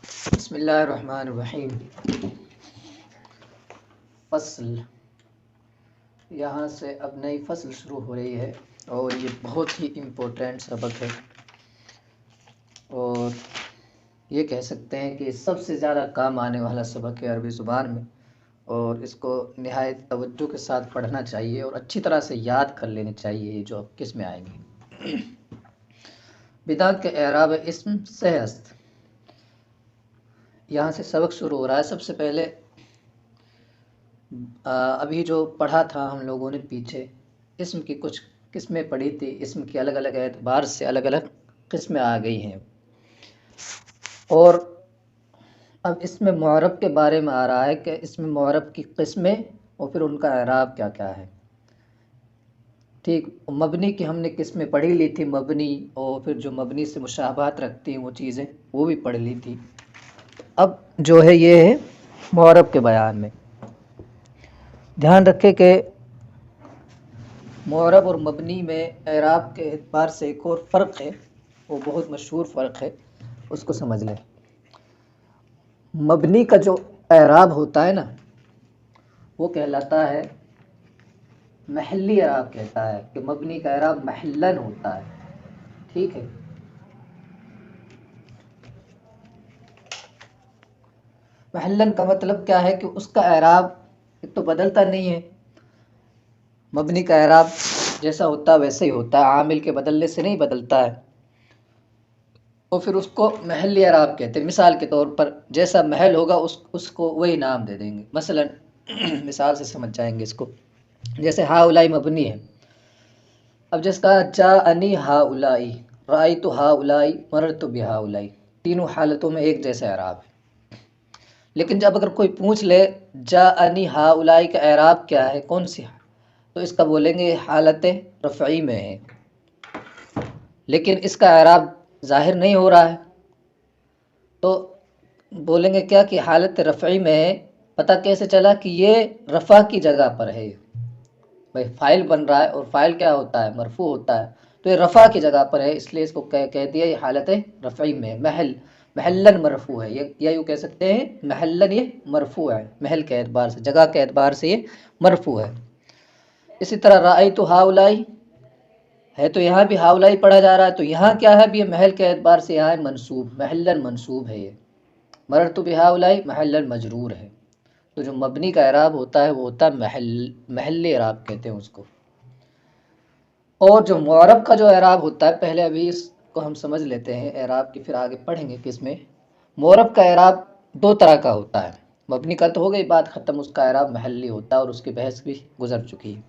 بسم اللہ الرحمن الرحیم۔ فصل، یہاں سے اب نئی فصل شروع ہو رہی ہے اور یہ بہت ہی امپورٹنٹ سبق ہے، اور یہ کہہ سکتے ہیں کہ سب سے زیادہ کام آنے والا سبق ہے عربی زبان میں، اور اس کو نہایت توجہ کے ساتھ پڑھنا چاہیے اور اچھی طرح سے یاد کر لینی چاہیے یہ جو اب کس میں آئیں گی۔ بدعت کے اعراب اسم سے است، یہاں سے سبق شروع ہو رہا ہے۔ سب سے پہلے ابھی جو پڑھا تھا ہم لوگوں نے پیچھے، اسم کی کچھ قسمیں پڑھی تھی، اسم کی الگ الگ اعتبار سے الگ الگ قسمیں آ گئی ہیں، اور اب اسم معرب کے بارے میں آ رہا ہے کہ اسم معرب کی قسمیں اور پھر ان کا اعراب کیا کیا ہے۔ ٹھیک، مبنی کی ہم نے قسمیں پڑھی لی تھی، مبنی اور پھر جو مبنی سے مشابہت رکھتی ہیں وہ چیزیں وہ بھی پڑھ لی تھی۔ اب جو ہے یہ ہے معرب کے بیان میں، دھیان رکھے کہ معرب اور مبنی میں اعراب کے اعتبار سے ایک اور فرق ہے، وہ بہت مشہور فرق ہے، اس کو سمجھ لیں۔ مبنی کا جو اعراب ہوتا ہے نا، وہ کہلاتا ہے محلی اعراب، کہتا ہے کہ مبنی کا اعراب محلن ہوتا ہے۔ ٹھیک ہے، محلن کا مطلب کیا ہے کہ اس کا اعراب ایک تو بدلتا نہیں ہے، مبنی کا اعراب جیسا ہوتا ہے ویسے ہی ہوتا ہے، عامل کے بدلنے سے نہیں بدلتا ہے، اور پھر اس کو محلی اعراب کہتے ہیں۔ مثال کے طور پر جیسا محل ہوگا اس کو وہی نام دے دیں گے۔ مثلا مثال سے سمجھ جائیں گے اس کو، جیسے ہاؤلائی مبنی ہے، اب جیسے کہا جاءنی ہاؤلائی، رأیت ہاؤلائی، مررت بہاؤلائی، تینوں حالتوں میں ایک جیسا اعراب ہے۔ لیکن جب اگر کوئی پوچھ لے جاءنی ہاؤلائی کا اعراب کیا ہے، کون سی، تو اس کا بولیں گے حالت رفعی میں ہے، لیکن اس کا اعراب ظاہر نہیں ہو رہا ہے، تو بولیں گے کیا کہ حالت رفعی میں ہے۔ پتہ کیسے چلا کہ یہ رفع کی جگہ پر ہے، بھائی فاعل بن رہا ہے اور فاعل کیا ہوتا ہے، مرفوع ہوتا ہے، تو یہ رفع کی جگہ پر ہے، اس لیے اس کو کہہ دیا یہ حالت رفعی میں ہے، محلن مرفوع ہے، یا یوں کہہ سکتے ہیں محلن یہ مرفوع ہے، محل کے اعتبار سے، جگہ کے اعتبار سے یہ مرفوع ہے۔ اسی طرح رأیت ہاؤلائی ہے، تو یہاں بھی ہاؤلائی پڑھا جا رہا ہے، تو یہاں کیا ہے، بھی یہ محل کے اعتبار سے یہاں ہے منصوب، محلن منصوب ہے یہ۔ مررت بہاؤلائی محلن مجرور ہے۔ تو جو مبنی کا اعراب ہوتا ہے وہ ہوتا ہے محلی اعراب کہتے ہیں اس کو۔ اور جو معرب کا جو اعراب ہوتا ہے، پہلے ابھی اس کو ہم سمجھ لیتے ہیں اعراب کی، پھر آگے پڑھیں گے کس میں۔ معرب کا اعراب دو طرح کا ہوتا ہے، مبنی کا تو ہو گئی بات ختم، اس کا اعراب محلی ہوتا ہے اور اس کی بحث بھی گزر چکی ہے۔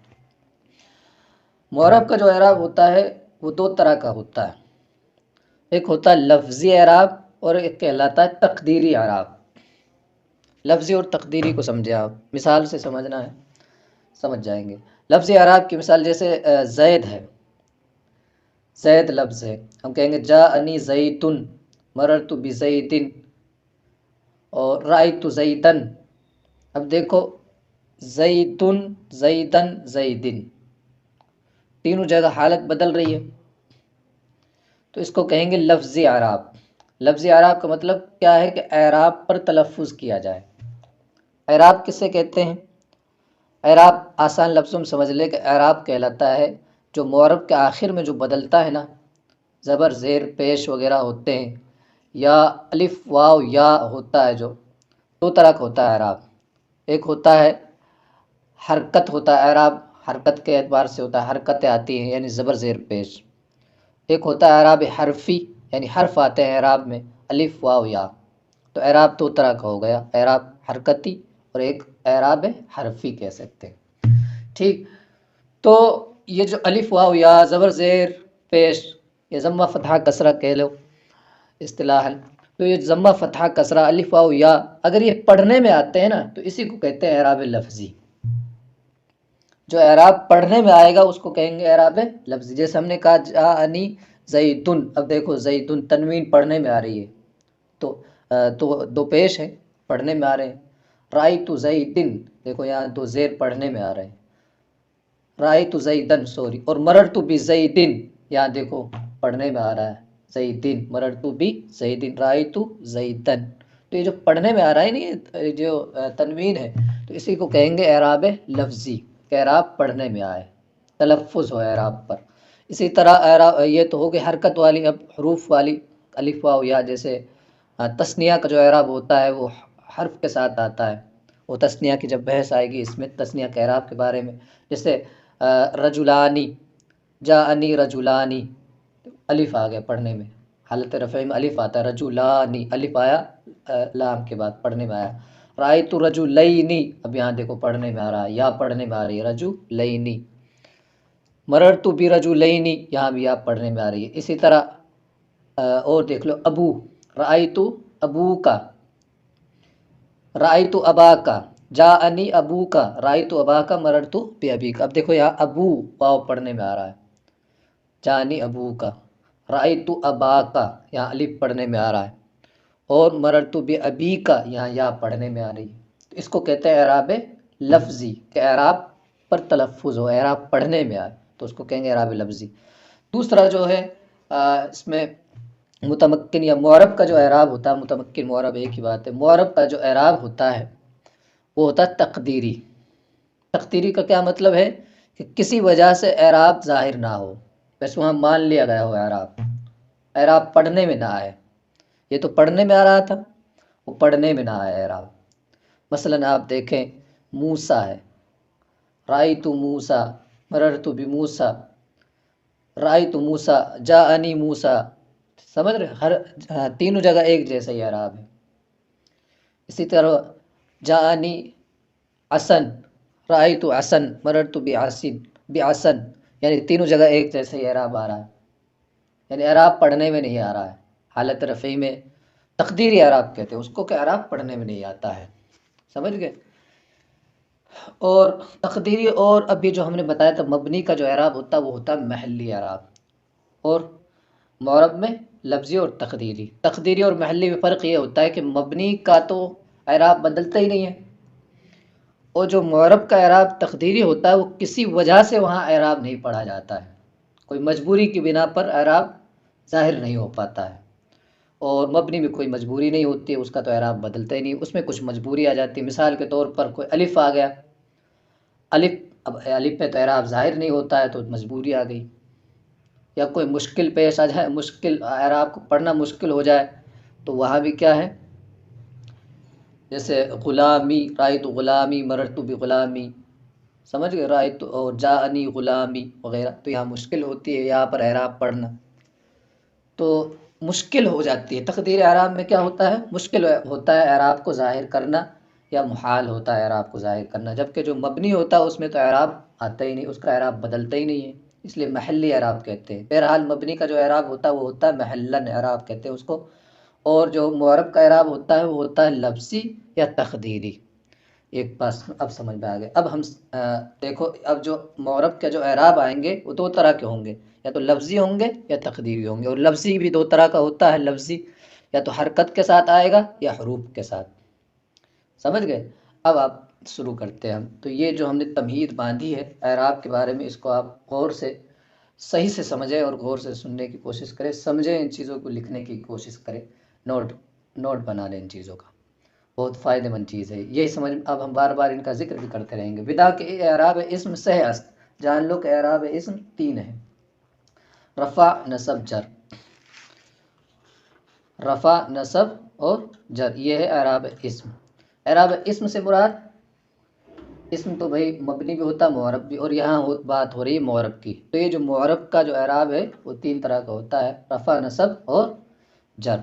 معرب کا جو اعراب ہوتا ہے وہ دو طرح کا ہوتا ہے، ایک ہوتا ہے لفظی اعراب اور ایک کہلاتا ہے تقدیری اعراب۔ لفظی اور تقدیری کو سمجھے آپ، مثال سے سمجھنا ہے، سمجھ جائیں گے۔ لفظی اعراب کی مثال جیسے زید ہے، زید لفظ ہے، ہم کہیں گے جاءنی زیدن، مررت بزیدن، اور رأیت زیدن۔ اب دیکھو زیدن، زیدن، زیدن، تینوں جگہ حالت بدل رہی ہے، تو اس کو کہیں گے لفظی اعراب۔ لفظی اعراب کا مطلب کیا ہے کہ اعراب پر تلفظ کیا جائے۔ اعراب کسے کہتے ہیں؟ اعراب آسان لفظوں میں سمجھ لے کہ اعراب کہلاتا ہے جو معرب کے آخر میں جو بدلتا ہے نا، زبر زیر پیش وغیرہ ہوتے ہیں، یا الف واو یا ہوتا ہے، جو دو طرح کا ہوتا ہے اعراب۔ ایک ہوتا ہے حرکت، ہوتا ہے اعراب حرکت کے اعتبار سے ہوتا ہے، حرکتیں آتی ہیں یعنی زبر زیر پیش۔ ایک ہوتا ہے اعراب حرفی، یعنی حرف آتے ہیں اعراب میں، الف واو یا۔ تو اعراب دو طرح کا ہو گیا، اعراب حرکتی اور ایک اعراب حرفی کہہ سکتے ہیں۔ ٹھیک، تو یہ جو الف واو یا زبر زیر پیش، یہ ضمہ فتحہ کسرہ کہہ لو اصطلاحاً، تو یہ ضمہ فتحہ کسرہ الف واو یا اگر یہ پڑھنے میں آتے ہیں نا تو اسی کو کہتے ہیں اعراب لفظی۔ جو اعراب پڑھنے میں آئے گا اس کو کہیں گے اعراب لفظی۔ جیسے ہم نے کہا جاءنی زیدن، اب دیکھو زیدن تنوین پڑھنے میں آ رہی ہے، تو دو پیش ہیں پڑھنے میں آ رہے ہیں۔ رأیت زیدن، دیکھو یہاں دو زیر پڑھنے میں آ رہے ہیں، رأیت زیدن سوری، اور مررت بزیدن، یہاں دیکھو پڑھنے میں آ رہا ہے زیدن، مررت بزیدن، رأیت زیدن۔ تو یہ جو پڑھنے میں آ رہا ہے نا، یہ جو تنوین ہے، تو اسی کو کہیں گے اعراب لفظی، کہ اعراب پڑھنے میں آئے، تلفظ ہو اعراب پر۔ اسی طرح اعراب یہ تو ہو گئی حرکت والی، اب حروف والی، الف واو یا، جیسے تثنیہ کا جو اعراب ہوتا ہے وہ حرف کے ساتھ آتا ہے، وہ تثنیہ کی جب بحث آئے گی اس میں تثنیہ کے اعراب کے بارے میں، جیسے رجلانی، جاءنی رجلانی، الف آ گیا پڑھنے میں، حالت رفع میں الف آتا ہے، رجلانی الف آیا لام کے بعد پڑھنے میں آیا۔ رأیت رجلینی، اب یہاں دیکھو پڑھنے میں آ رہا ہے، یا پڑھنے میں آ رہی ہے رجلینی۔ مررت برجلینی، یہاں بھی آپ پڑھنے میں آ رہی ہے۔ اسی طرح اور دیکھ لو ابو، رأیت ابو کا، رأیت ابا کا، جاءنی ابو کا، رأیت ابا کا، مررت بابی کا۔ اب دیکھو یہاں ابو واو پڑھنے میں آ رہا ہے، جاءنی ابو کا، رأیت ابا کا، یہاں الف پڑھنے میں آ رہا ہے، اور مررت بابی کا، یہاں یا پڑھنے میں آ رہی ہے۔ تو اس کو کہتے ہیں اعراب لفظی، کہ اعراب پر تلفظ ہو، اعراب پڑھنے میں آئے تو اس کو کہیں گے اعراب لفظی۔ دوسرا جو ہے اس میں متمکن یا معرب کا جو اعراب ہوتا ہے، متمکن معرب ایک ہی بات ہے، معرب کا جو اعراب ہوتا ہے وہ ہوتا ہے تقدیری۔ تقدیری کا کیا مطلب ہے؟ کہ کسی وجہ سے اعراب ظاہر نہ ہو، بس وہاں مان لیا گیا ہو اعراب، اعراب پڑھنے میں نہ آئے۔ یہ تو پڑھنے میں آ رہا تھا، وہ پڑھنے میں نہ آئے اعراب۔ مثلاً آپ دیکھیں موسیٰ ہے، رأیت موسیٰ، مررت بموسیٰ، رأیت موسیٰ، جاءنی موسیٰ، سمجھ رہے؟ ہر تینوں جگہ ایک جیسا ہی اعراب ہے۔ اسی طرح جاءنی عسن، رأیت عسن، مررت بعسن، بعسن، یعنی تینوں جگہ ایک جیسا ہی اعراب آ رہا ہے، یعنی اعراب پڑھنے میں نہیں آ رہا ہے، حالت رفعی میں تقدیری اعراب کہتے ہیں اس کو، کہ اعراب پڑھنے میں نہیں آتا ہے، سمجھ گئے؟ اور تقدیری، اور ابھی جو ہم نے بتایا تھا مبنی کا جو اعراب ہوتا ہے وہ ہوتا ہے محلی اعراب، اور معرب میں لفظی اور تقدیری۔ تقدیری اور محلی میں فرق یہ ہوتا ہے کہ مبنی کا تو اعراب بدلتا ہی نہیں ہے، اور جو معرب کا اعراب تقدیری ہوتا ہے وہ کسی وجہ سے وہاں اعراب نہیں پڑھا جاتا ہے، کوئی مجبوری کی بنا پر اعراب ظاہر نہیں ہو پاتا ہے۔ اور مبنی میں کوئی مجبوری نہیں ہوتی ہے، اس کا تو اعراب بدلتا ہی نہیں، اس میں کچھ مجبوری آ جاتی ہے۔ مثال کے طور پر کوئی الف آ گیا، الف، اب الف پہ تو اعراب ظاہر نہیں ہوتا ہے تو مجبوری آ گئی، یا کوئی مشکل پیش آ جائے، مشکل اعراب کو پڑھنا مشکل ہو جائے تو وہاں بھی کیا ہے، جیسے غلامی، رأیت غلامی، مررت بغلامی، سمجھ گئے؟ رأیت اور جاءنی غلامی وغیرہ، تو یہاں مشکل ہوتی ہے یہاں پر اعراب پڑھنا، تو مشکل ہو جاتی ہے۔ تقدیر اعراب میں کیا ہوتا ہے؟ مشکل ہوتا ہے اعراب کو ظاہر کرنا، یا محال ہوتا ہے اعراب کو ظاہر کرنا، جبکہ جو مبنی ہوتا ہے اس میں تو اعراب آتا ہی نہیں، اس کا اعراب بدلتا ہی نہیں ہے، اس لیے محلی اعراب کہتے ہیں۔ بہرحال مبنی کا جو اعراب ہوتا ہے وہ ہوتا ہے محلاً اعراب کہتے ہیں اس کو، اور جو معرب کا اعراب ہوتا ہے وہ ہوتا ہے لفظی یا تقدیری۔ ایک بات اب سمجھ میں آ گئے۔ اب ہم دیکھو، اب جو معرب کے جو اعراب آئیں گے وہ دو طرح کے ہوں گے، یا تو لفظی ہوں گے یا تقدیری ہوں گے، اور لفظی بھی دو طرح کا ہوتا ہے، لفظی یا تو حرکت کے ساتھ آئے گا یا حروف کے ساتھ، سمجھ گئے؟ اب آپ شروع کرتے ہیں ہم، تو یہ جو ہم نے تمہید باندھی ہے اعراب کے بارے میں، اس کو آپ غور سے صحیح سے سمجھیں اور غور سے سننے کی کوشش کریں، سمجھیں، ان چیزوں کو لکھنے کی کوشش کریں، نوٹ بنا لیں ان چیزوں کا، بہت فائدہ مند چیز ہے یہی سمجھ۔ اب ہم بار بار ان کا ذکر بھی کرتے رہیں گے۔ بدا کے اعراب اسم سہ است، جان لو کہ اعراب اسم تین ہے، رفع، نصب، جر، رفع، نصب اور جر، یہ ہے اعراب اسم۔ اعراب اسم سے مراد، اسم تو بھائی مبنی بھی ہوتا ہے معرب بھی، اور یہاں بات ہو رہی ہے معرب کی، تو یہ جو معرب کا جو اعراب ہے وہ تین طرح کا ہوتا ہے، رفع، نصب اور جر۔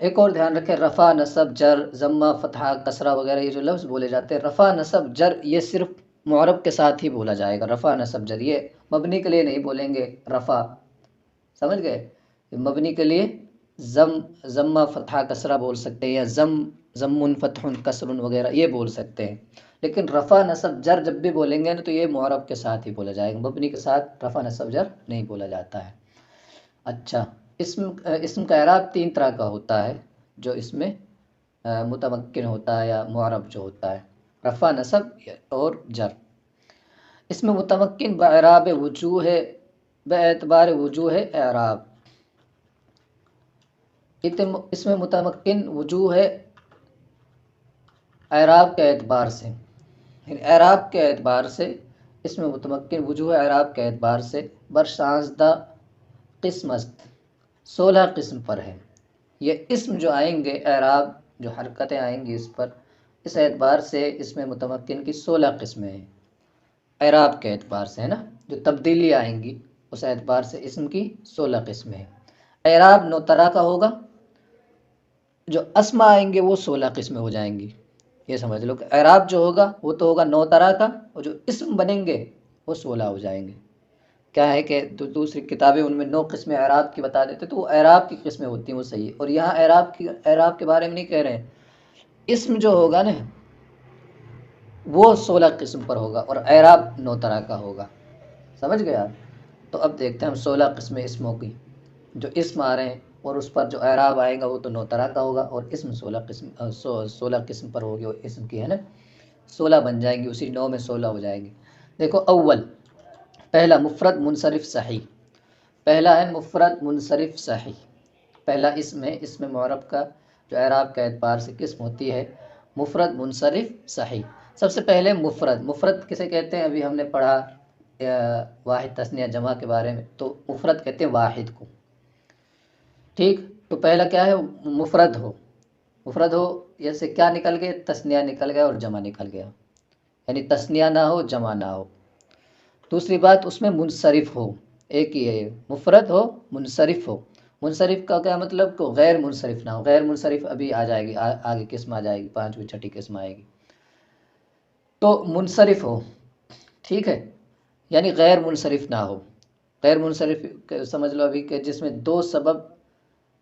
ایک اور دھیان رکھیں، رفع، نصب، جر، ضمہ، فتحہ، کسرہ وغیرہ یہ جو لفظ بولے جاتے ہیں، رفع، نصب، جر، یہ صرف معرب کے ساتھ ہی بولا جائے گا، رفع، نصب، جر، یہ مبنی کے لیے نہیں بولیں گے رفع، سمجھ گئے؟ مبنی کے لیے ضمہ، فتحہ، کسرہ بول سکتے ہیں، یا ضم، فتح، کسر وغیرہ یہ بول سکتے ہیں، لیکن رفع، نصب، جر جب بھی بولیں گے نا تو یہ معرب کے ساتھ ہی بولا جائے گا، مبنی کے ساتھ رفع، نصب، جر نہیں بولا جاتا ہے۔ اچھا، اسم کا اعراب تین طرح کا ہوتا ہے، جو اس میں متمکن ہوتا ہے یا معرب جو ہوتا ہے، رفع، نصب اور جر۔ اس میں متمکن باعراب وجوہ، باعتبار وجوہ اعراب، اس میں متمکن وجوہ ہے اعراب کے اعتبار سے، یعنی اعراب کے اعتبار سے اس میں متمکن وجوہ اعراب کے اعتبار سے برشاندہ قسم است، 16 قسم پر ہے۔ یہ اسم جو آئیں گے اعراب، جو حرکتیں آئیں گی اس پر، اس اعتبار سے اس میں متمکن کی 16 قسمیں ہیں اعراب کے اعتبار سے، ہے نا، جو تبدیلی آئیں گی اس اعتبار سے اسم کی 16 قسمیں ہیں۔ اعراب 9 طرح کا ہوگا، جو اسما آئیں گے وہ 16 قسمیں ہو جائیں گی۔ یہ سمجھ لو کہ اعراب جو ہوگا وہ تو ہوگا 9 طرح کا، اور جو اسم بنیں گے وہ 16 ہو جائیں گے۔ کیا ہے کہ دوسری کتابیں ان میں 9 قسمیں اعراب کی بتا دیتے، تو وہ اعراب کی قسمیں ہوتی ہیں، وہ صحیح ہے۔ اور یہاں اعراب کے بارے میں نہیں کہہ رہے ہیں، اسم جو ہوگا نا وہ 16 قسم پر ہوگا اور اعراب 9 طرح کا ہوگا، سمجھ گئے آپ؟ تو اب دیکھتے ہیں ہم 16 قسمیں اسموں کی، جو اسم آ رہے ہیں اور اس پر جو اعراب آئے گا وہ تو 9 طرح کا ہوگا، اور اسم 16 قسم پر ہوگی، اور اسم کی ہے نا 16 بن جائیں گی، اسی 9 میں 16 ہو جائیں گی۔ دیکھو اول، پہلا مفرد منصرف صحیح، پہلا ہے مفرد منصرف صحیح، پہلا اسم ہے، اسم معرب کا جو اعراب کے اعتبار سے قسم ہوتی ہے مفرد منصرف صحیح۔ سب سے پہلے مفرد کسے کہتے ہیں؟ ابھی ہم نے پڑھا واحد تثنیہ جمع کے بارے میں، تو مفرد کہتے ہیں واحد کو، ٹھیک؟ تو پہلا کیا ہے؟ مفرد ہو، مفرد ہو جیسے کیا نکل گئے؟ تثنیہ نکل گیا اور جمع نکل گیا، یعنی تثنیہ نہ ہو جمع نہ ہو۔ دوسری بات اس میں منصرف ہو، ایک ہی ہے، مفرد ہو منصرف ہو۔ منصرف کا کیا مطلب؟ کہ غیر منصرف نہ ہو، غیر منصرف ابھی آ جائے گی، آگے قسم آ جائے گی، 5ویں 6ٹھی قسم آئے گی، تو منصرف ہو، ٹھیک ہے، یعنی غیر منصرف نہ ہو۔ غیر منصرف سمجھ لو ابھی کہ جس میں 2 سبب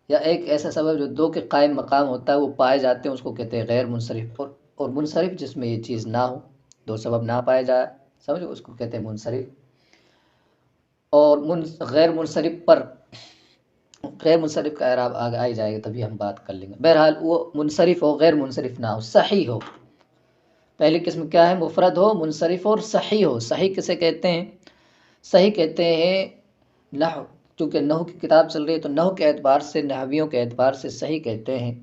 یا ایک ایسا سبب جو 2 کے قائم مقام ہوتا ہے وہ پائے جاتے ہیں، اس کو کہتے ہیں غیر منصرف، اور منصرف جس میں یہ چیز نہ ہو، 2 سبب نہ پائے جائے، سمجھو، اس کو کہتے ہیں منصرف۔ اور غیر منصرف پر غیر منصرف کا اعراب آگے آئی جائے گا، تبھی ہم بات کر لیں گے۔ بہرحال وہ منصرف ہو، غیر منصرف نہ ہو، صحیح ہو۔ پہلی قسم کیا ہے؟ مفرد ہو، منصرف اور صحیح ہو۔ صحیح کسے کہتے ہیں؟ صحیح کہتے ہیں نحو، چونکہ نحو کی کتاب چل رہی ہے تو نحو کے اعتبار سے، نحویوں کے اعتبار سے صحیح کہتے ہیں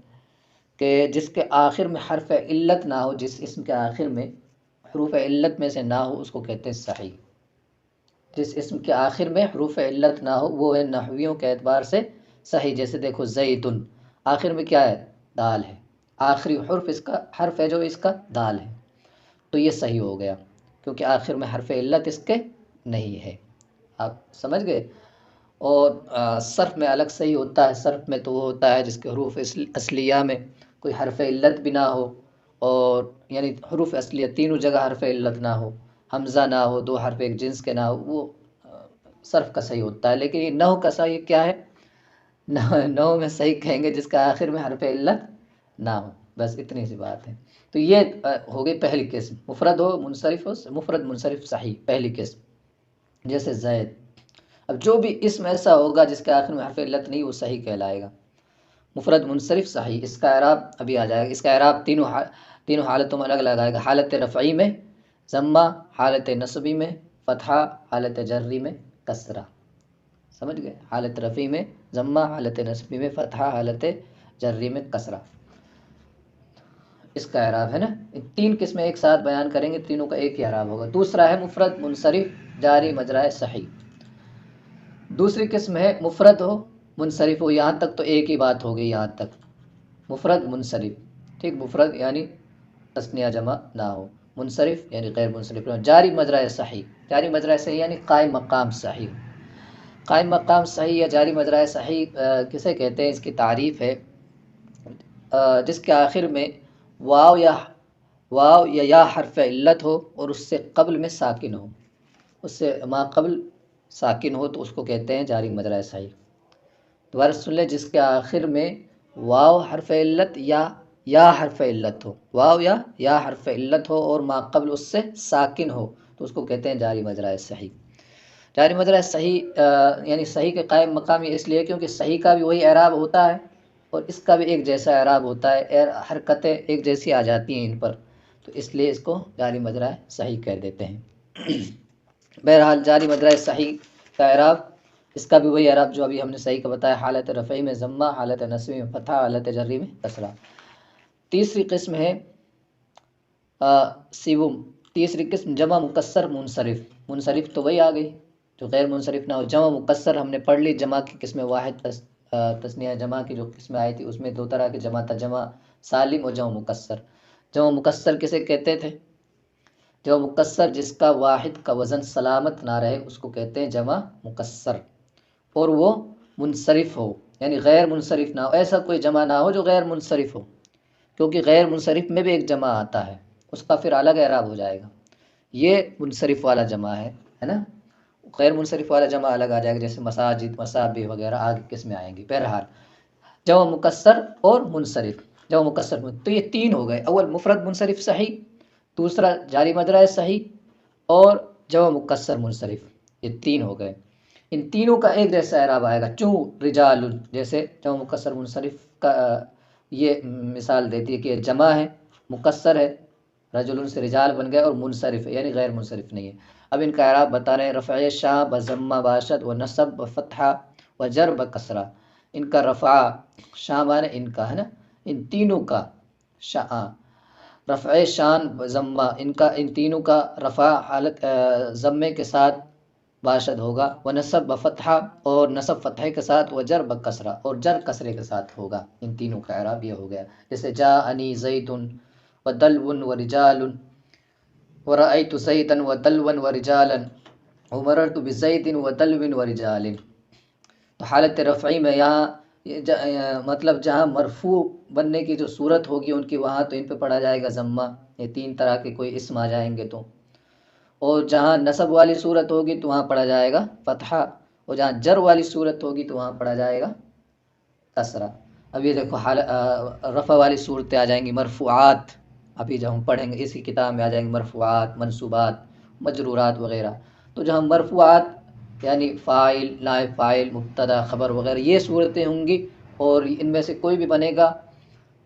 کہ جس کے آخر میں حرف علت نہ ہو، جس اسم کے آخر میں حروف علت میں سے نہ ہو، اس کو کہتے ہیں صحیح۔ جس اسم کے آخر میں حروف علت نہ ہو وہ ہے نحویوں کے اعتبار سے صحیح۔ جیسے دیکھو زیدن، آخر میں کیا ہے؟ دال ہے، آخری حرف ہے جو اس کا دال ہے، تو یہ صحیح ہو گیا، کیونکہ آخر میں حرف علت اس کے نہیں ہے، آپ سمجھ گئے؟ اور صرف میں الگ صحیح ہوتا ہے، صرف میں تو وہ ہوتا ہے جس کے حروف اصلیہ میں کوئی حرف علت بھی نہ ہو، اور یعنی حروف اصلیہ تینوں جگہ حرف علت نہ ہو، حمزہ نہ ہو، 2 حرف ایک جنس کے نہ ہو، وہ صرف کا صحیح ہوتا ہے۔ لیکن یہ نحو کا صحیح کیا ہے؟ نحو میں صحیح کہیں گے جس کا آخر میں حرف علت نہ ہو، بس اتنی سی بات ہے۔ تو یہ ہو گئی پہلی قسم، مفرد ہو منصرف ہو، مفرد منصرف صحیح، پہلی قسم۔ جیسے زید، اب جو بھی اسم ایسا ہوگا جس کے آخر میں حرف علت نہیں، وہ صحیح کہلائے گا، مفرد منصرف صحیح۔ اس کا اعراب ابھی آ جائے گا، اس کا اعراب تینوں حالتوں میں الگ الگ آئے گا، حالت رفعی میں ضمہ، حالت نصبی میں فتحہ، حالت جری میں کسرہ، سمجھ گئے؟ حالت رفعی میں ضمہ، حالت نصبی میں فتحہ، حالت جری میں کسرہ، اس کا اعراب ہے نا۔ 3 قسمیں ایک ساتھ بیان کریں گے، تینوں کا ایک ہی اعراب ہوگا۔ دوسرا ہے مفرد منصرف جاری مجرائے صحیح۔ دوسری قسم ہے مفرد ہو منصرف ہو، یہاں تک تو ایک ہی بات ہو گئی، یہاں تک مفرد منصرف، ٹھیک، مفرد یعنی تثنیہ جمع نہ ہو، منصرف یعنی غیر منصرف نہ ہو، جاری مجرائے صحیح، جاری مجرائے صحیح یعنی قائم مقام صحیح۔ قائم مقام صحیح یا جاری مجرائے صحیح کسے کہتے ہیں؟ اس کی تعریف ہے جس کے آخر میں واو یا حرف علت ہو اور اس سے قبل میں ساکن ہو، اس سے ما قبل ساکن ہو، تو اس کو کہتے ہیں جاری مجرائے صحیح۔ دوبارہ سن لیں، جس کے آخر میں واو حرف علت یا حرف علت ہو، واو یا حرف علت ہو اور ما قبل اس سے ساکن ہو، تو اس کو کہتے ہیں جاری مجرائے صحیح۔ جاری مجرائے صحیح یعنی صحیح کے قائم مقام اس لیے کیونکہ صحیح کا بھی وہی اعراب ہوتا ہے اور اس کا بھی ایک جیسا اعراب ہوتا ہے، حرکتیں ایک جیسی آ جاتی ہیں ان پر، تو اس لیے اس کو جاری مجرائے صحیح کہہ دیتے ہیں۔ بہرحال جاری مجرائے صحیح کا اعراب اس کا بھی وہی اعراب جو ابھی ہم نے صحیح کا بتایا، حالت رفعی میں ضمہ، حالت نصبی میں فتحہ، حالت جری میں کسرہ۔ تیسری قسم ہے سیوم، تیسری قسم جمع مکسر منصرف۔ منصرف تو وہی آ گئی جو غیر منصرف نہ ہو۔ جمع مکسر ہم نے پڑھ لی، جمع کی قسم واحد، تثنیہ جمع کی جو قسم آئی تھی اس میں دو طرح کی جمع تھا، جمع سالم اور جمع مکسر۔ جمع مکسر کسے کہتے تھے؟ جمع مکسر جس کا واحد کا وزن سلامت نہ رہے اس کو کہتے ہیں جمع مکسر، اور وہ منصرف ہو، یعنی غیر منصرف نہ ہو۔ ایسا کوئی جمع نہ ہو جو غیر منصرف ہو، کیونکہ غیر منصرف میں بھی ایک جمع آتا ہے، اس کا پھر الگ اعراب ہو جائے گا۔ یہ منصرف والا جمع ہے نا، غیر منصرف والا جمع الگ آ جائے گا، جیسے مساجد، مسابح وغیرہ آگے قسمیں آئیں گی۔ بہرحال جمع مکسر اور منصرف، جمع مکسر تو یہ تین ہو گئے، اول مفرد منصرف صحیح، دوسرا جاری مجرا صحیح، اور جمع مکسر منصرف، یہ تین ہو گئے۔ ان تینوں کا ایک جیسا اعراب آئے گا، چوں رجال، جیسے جمع مکسر منصرف کا یہ مثال دیتی ہے کہ یہ جمع ہے، مکسر ہے، رجل سے رجال بن گئے، اور منصرف ہے یعنی غیر منصرف نہیں ہے۔ اب ان کا اعراب بتا رہے ہیں، رفع شاہ بضمہ باشد و نصب بفتحہ و جر بکسرہ۔ ان کا رفع شاہ مانے ان کا ہے نا، ان تینوں کا رفع شان ضمہ، ان تینوں کا رفع حالت ضمے کے ساتھ باشد ہوگا، و نصب بفتحہ، اور نصب فتحے کے ساتھ، و جر بکسرہ، اور جر کسرے کے ساتھ ہوگا۔ ان تینوں کا اعراب یہ ہو گیا، جیسے جاءنی زید و دلو و رجال، و رأیت زیدا و دلوا و رجالا، و مررت بزید و دلو و رجال۔ تو حالت رفعی میں یہاں مطلب جہاں مرفوع بننے کی جو صورت ہوگی ان کی، وہاں تو ان پہ پڑھا جائے گا ضمہ، یہ تین طرح کے کوئی اسم آ جائیں گے تو، اور جہاں نصب والی صورت ہوگی تو وہاں پڑھا جائے گا فتحہ، اور جہاں جر والی صورت ہوگی تو وہاں پڑھا جائے گا کسرہ۔ اب یہ دیکھو رفع والی صورتیں آ جائیں گی، مرفوعات، ابھی جب ہم پڑھیں گے اسی کتاب میں آ جائیں گے مرفوعات، منصوبات، مجرورات وغیرہ۔ تو جہاں مرفوعات یعنی فاعل، نائب فاعل، مبتدا، خبر وغیرہ یہ صورتیں ہوں گی، اور ان میں سے کوئی بھی بنے گا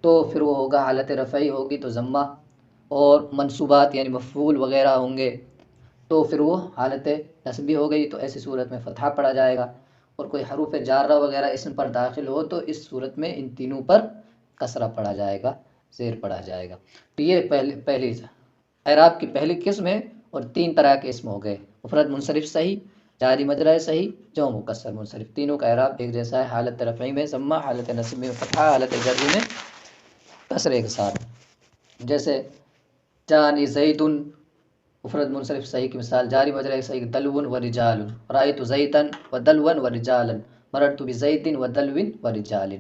تو پھر وہ ہوگا حالت رفعی ہوگی تو ضمہ، اور منصوبات یعنی مفعول وغیرہ ہوں گے تو پھر وہ حالت نصبی ہو گئی، تو ایسی صورت میں فتحہ پڑھا جائے گا، اور کوئی حروف جارہ وغیرہ اسم پر داخل ہو تو اس صورت میں ان تینوں پر کسرہ پڑھا جائے گا، زیر پڑھا جائے گا۔ تو یہ پہلی اعراب کی پہلی قسم ہے، اور تین طرح کے اسم ہو گئے، مفرد منصرف صحیح، جاری مجرا صحیح، جمع مکسر منصرف، تینوں کا اعراب ایک جیسا ہے، حالت رفعی میں ضمہ، حالت نصب میں فتحہ، حالت جری میں کسرے کے ساتھ۔ جیسے جانی زید، مفرد منصرف صحیح کی مثال، جاری مجرا صحیح، دلو و رجال، رأیت زیدا و دلوا و رجالا، مررت بزید و دلو و رجال۔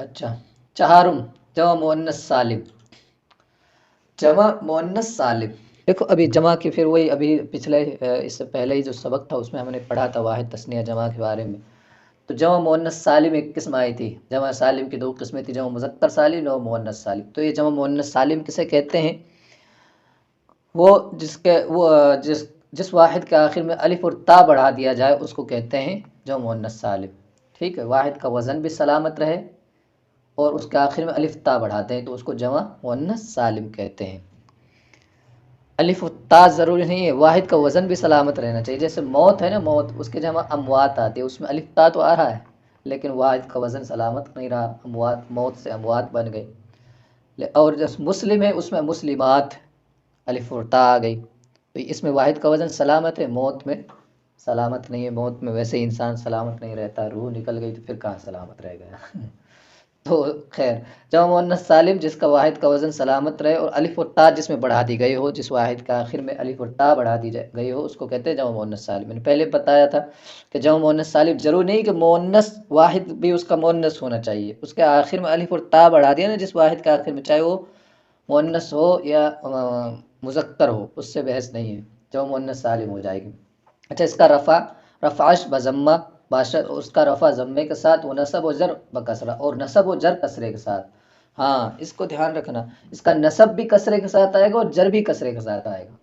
اچھا، چہارم جمع مؤنث سالم، جمع مؤنث سالم، دیکھو ابھی جمع کی پھر وہی ابھی پچھلے اس سے پہلے ہی جو سبق تھا اس میں ہم نے پڑھا تھا واحد تثنیہ جمع کے بارے میں۔ تو جمع مؤنث سالم ایک قسم آئی تھی، جمع سالم کی دو قسمیں تھیں، جمع مذکر سالم اور مؤنث سالم۔ تو یہ جمع مؤنث سالم کسے کہتے ہیں؟ وہ جس واحد کے آخر میں الف اور تا بڑھا دیا جائے اس کو کہتے ہیں جمع مؤنث سالم، ٹھیک ہے، واحد کا وزن بھی سلامت رہے اور اس کے آخر میں الف تا بڑھاتے ہیں تو اس کو جمع مؤنث سالم کہتے ہیں۔ الف و تا ضروری نہیں ہے، واحد کا وزن بھی سلامت رہنا چاہیے، جیسے موت ہے نا، موت اس کے جمع اموات آتے ہیں، اس میں الف تا تو آ رہا ہے لیکن واحد کا وزن سلامت نہیں رہا، اموات، موت سے اموات بن گئی۔ اور جس مسلم ہے اس میں مسلمات، الف اور تا آ گئی، تو اس میں واحد کا وزن سلامت ہے، موت میں سلامت نہیں ہے، موت میں ویسے ہی انسان سلامت نہیں رہتا، روح نکل گئی تو پھر کہاں سلامت رہ گیا۔ تو خیر، جمع مؤنث سالم جس کا واحد کا وزن سلامت رہے اور الف و تا جس میں بڑھا دی گئی ہو، جس واحد کا آخر میں الف و تا بڑھا دی گئی ہو اس کو کہتے ہیں جمع مؤنث سالم۔ میں نے پہلے بتایا تھا کہ جمع مؤنث سالم ضرور نہیں کہ مؤنث واحد بھی اس کا مؤنث ہونا چاہیے، اس کے آخر میں الف اور تا بڑھا دیا نا جس واحد کے آخر میں، چاہے وہ مؤنث ہو یا مذکر ہو، اس سے بحث نہیں ہے، جمع مؤنث سالم ہو جائے گی۔ اچھا، اس کا رفعش بضمہ باشد، اس کا رفع ضمے کے ساتھ، وہ نصب و جر بکسرہ، اور نصب و جر کسرے کے ساتھ۔ ہاں اس کو دھیان رکھنا، اس کا نصب بھی کسرے کے ساتھ آئے گا اور جر بھی کسرے کے ساتھ آئے گا،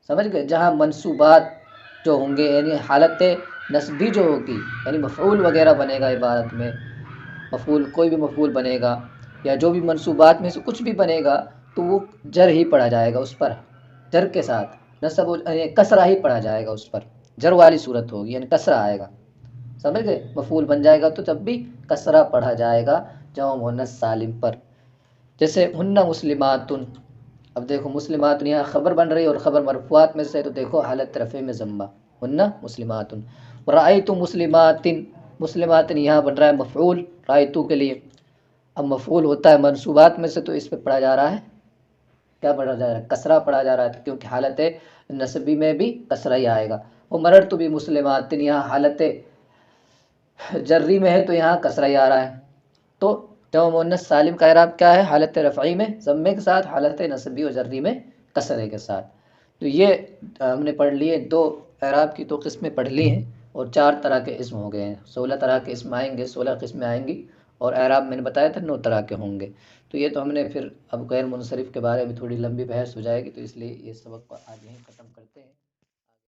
سمجھ گئے؟ جہاں منصوبات جو ہوں گے یعنی حالت نصبی جو ہوگی یعنی مفعول وغیرہ بنے گا عبارت میں، مفعول کوئی بھی مفعول بنے گا یا جو بھی منصوبات میں سے کچھ بھی بنے گا تو وہ جر ہی پڑھا جائے گا اس پر، جر کے ساتھ، نصب کسرہ ہی پڑھا جائے گا اس پر، جر والی صورت ہوگی یعنی کسرہ آئے گا، سمجھ گئے؟ مفعول بن جائے گا تو جب بھی کسرہ پڑھا جائے گا جمع مؤنث سالم پر. جیسے ہن مسلمات، اب دیکھو مسلمات یہاں خبر بن رہی ہے اور خبر مرفوعات میں سے، تو دیکھو حالت رفع میں ضمہ، ہن مسلمات. رأیت مسلمات، مسلمات یہاں بن رہا ہے مفعول رأیتو کے لیے. اب مفعول ہوتا ہے منصوبات میں سے، تو اس پہ پڑھا جا رہا ہے، کیا پڑھا جا رہا ہے؟ کسرہ پڑھا جا رہا ہے، کیونکہ حالت نصبی میں بھی کسرہ ہی آئے گا. وہ مررت بھی مسلمات، یہاں حالت جری میں ہے تو یہاں کسرہ ہی آ رہا ہے. تو جمع مؤنث سالم کا اعراب کیا ہے؟ حالت رفعی میں ضمے کے ساتھ، حالت نصبی و جری میں کسرے کے ساتھ. تو یہ ہم نے پڑھ لیے، دو اعراب کی تو قسمیں پڑھ لی ہیں، اور 4 طرح کے اسم ہو گئے ہیں. 16 طرح کے اسم آئیں گے، 16 قسمیں آئیں گی، اور اعراب میں نے بتایا تھا 9 طرح کے ہوں گے. تو یہ تو ہم نے پھر اب غیر منصرف کے بارے میں تھوڑی لمبی بحث ہو جائے گی، تو اس لیے یہ سبق کو آج یہیں ختم کرتے ہیں.